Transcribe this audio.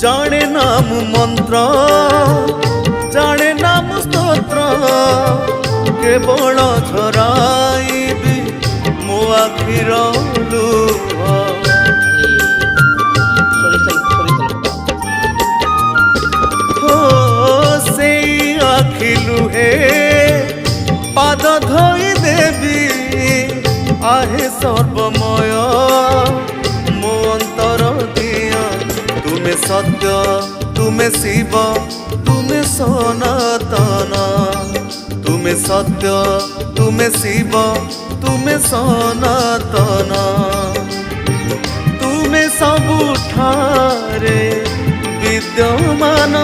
जाने नाम मंत्र जाने नाम स्तोत्र केवल झराइबी मो आखिर लुह हो से आखि लुहे पाद धोई देवी आहे सर्वमय मो अंतर दिया तुमे सत्य तुमे शिव तुमे सनातन तुमे सत्य तुमे शिव तुमे सनातन तुमे सबुठारे विद्यमान